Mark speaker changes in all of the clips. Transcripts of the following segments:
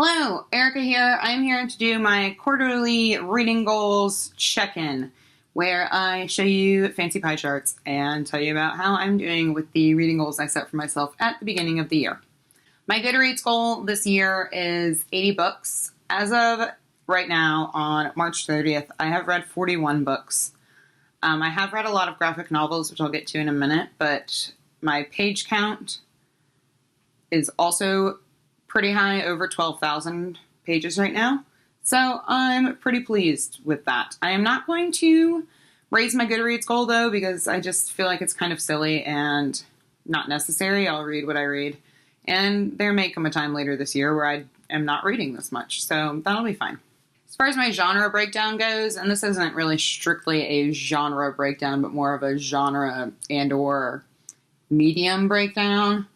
Speaker 1: Hello, Erica here. I'm here to do my quarterly reading goals check-in, where I show you fancy pie charts and tell you about how I'm doing with the reading goals I set for myself at the beginning of the year. My Goodreads goal this year is 80 books. As of right now, on March 30th, I have read 41 books. I have read a lot of graphic novels, which I'll get to in a minute, but my page count is also pretty high, over 12,000 pages right now. So I'm pretty pleased with that. I am not going to raise my Goodreads goal though, because I just feel like it's kind of silly and not necessary. I'll read what I read. And there may come a time later this year where I am not reading this much, so that'll be fine. As far as my genre breakdown goes, and this isn't really strictly a genre breakdown, but more of a genre and or medium breakdown,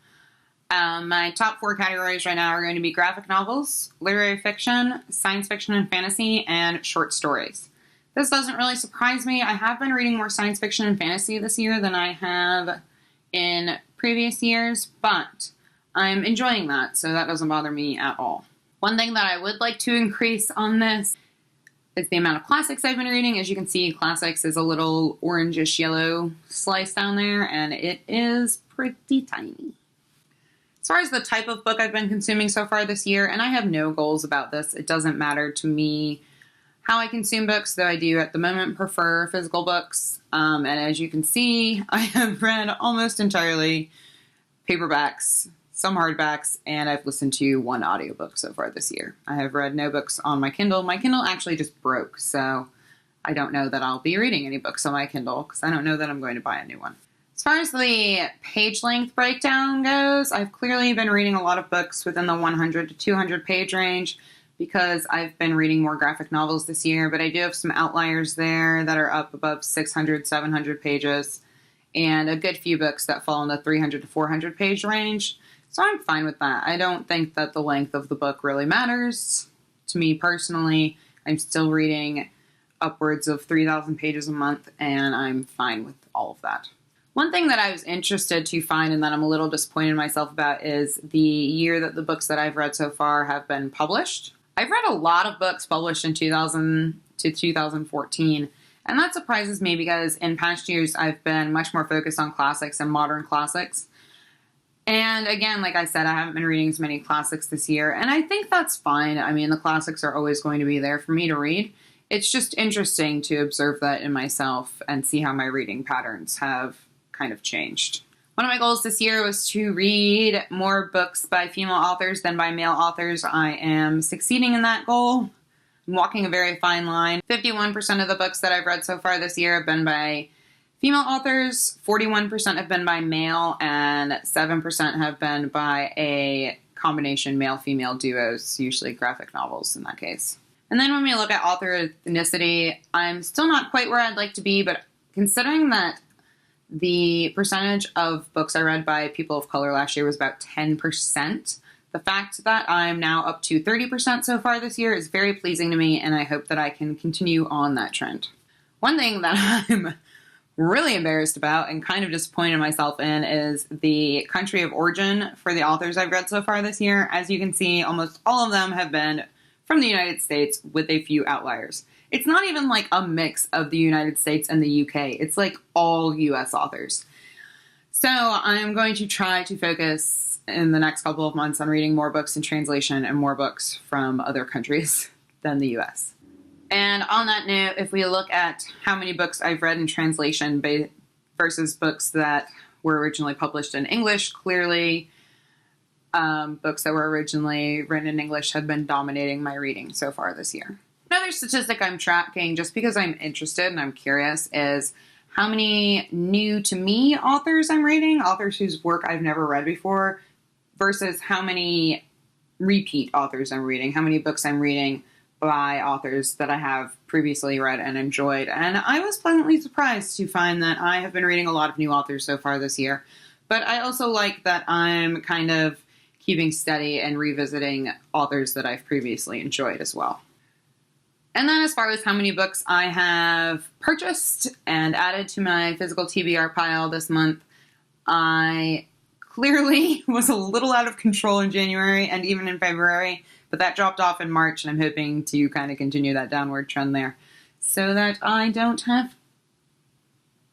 Speaker 1: my top 4 categories right now are going to be graphic novels, literary fiction, science fiction and fantasy, and short stories. This doesn't really surprise me. I have been reading more science fiction and fantasy this year than I have in previous years, but I'm enjoying that, so that doesn't bother me at all. One thing that I would like to increase on this is the amount of classics I've been reading. As you can see, classics is a little orangish yellow slice down there, and it is pretty tiny. As far as the type of book I've been consuming so far this year, and I have no goals about this, it doesn't matter to me how I consume books, though I do at the moment prefer physical books. And as you can see, I have read almost entirely paperbacks, some hardbacks, and I've listened to 1 audiobook so far this year. I have read no books on my Kindle. My Kindle actually just broke, so I don't know that I'll be reading any books on my Kindle because I don't know that I'm going to buy a new one. As far as the page length breakdown goes, I've clearly been reading a lot of books within the 100 to 200 page range because I've been reading more graphic novels this year, but I do have some outliers there that are up above 600, 700 pages, and a good few books that fall in the 300 to 400 page range. So I'm fine with that. I don't think that the length of the book really matters. To me personally, I'm still reading upwards of 3,000 pages a month, and I'm fine with all of that. One thing that I was interested to find and that I'm a little disappointed in myself about is the year that the books that I've read so far have been published. I've read a lot of books published in 2000 to 2014, and that surprises me because in past years I've been much more focused on classics and modern classics. And again, like I said, I haven't been reading as many classics this year, and I think that's fine. I mean, the classics are always going to be there for me to read. It's just interesting to observe that in myself and see how my reading patterns have kind of changed. One of my goals this year was to read more books by female authors than by male authors. I am succeeding in that goal. I'm walking a very fine line. 51% of the books that I've read so far this year have been by female authors, 41% have been by male, and 7% have been by a combination male-female duos, usually graphic novels in that case. And then when we look at author ethnicity, I'm still not quite where I'd like to be, but considering that the percentage of books I read by people of color last year was about 10%. The fact that I'm now up to 30% so far this year is very pleasing to me, and I hope that I can continue on that trend. One thing that I'm really embarrassed about and kind of disappointed myself in is the country of origin for the authors I've read so far this year. As you can see, almost all of them have been from the United States with a few outliers. It's not even like a mix of the United States and the UK. It's like all US authors. So I'm going to try to focus in the next couple of months on reading more books in translation and more books from other countries than the US. And on that note, if we look at how many books I've read in translation versus books that were originally published in English, clearly books that were originally written in English have been dominating my reading so far this year. Another statistic I'm tracking, just because I'm interested and I'm curious, is how many new to me authors I'm reading, authors whose work I've never read before, versus how many repeat authors I'm reading, how many books I'm reading by authors that I have previously read and enjoyed. And I was pleasantly surprised to find that I have been reading a lot of new authors so far this year. But I also like that I'm kind of keeping steady and revisiting authors that I've previously enjoyed as well. And then as far as how many books I have purchased and added to my physical TBR pile this month, I clearly was a little out of control in January and even in February, but that dropped off in March, and I'm hoping to kind of continue that downward trend there so that I don't have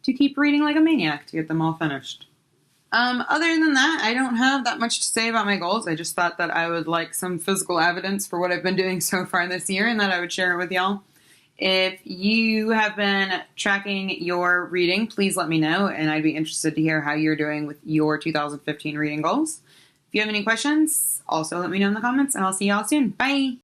Speaker 1: to keep reading like a maniac to get them all finished. Other than that, I don't have that much to say about my goals. I just thought that I would like some physical evidence for what I've been doing so far this year and that I would share it with y'all. If you have been tracking your reading, please let me know, and I'd be interested to hear how you're doing with your 2015 reading goals. If you have any questions, also let me know in the comments, and I'll see y'all soon. Bye!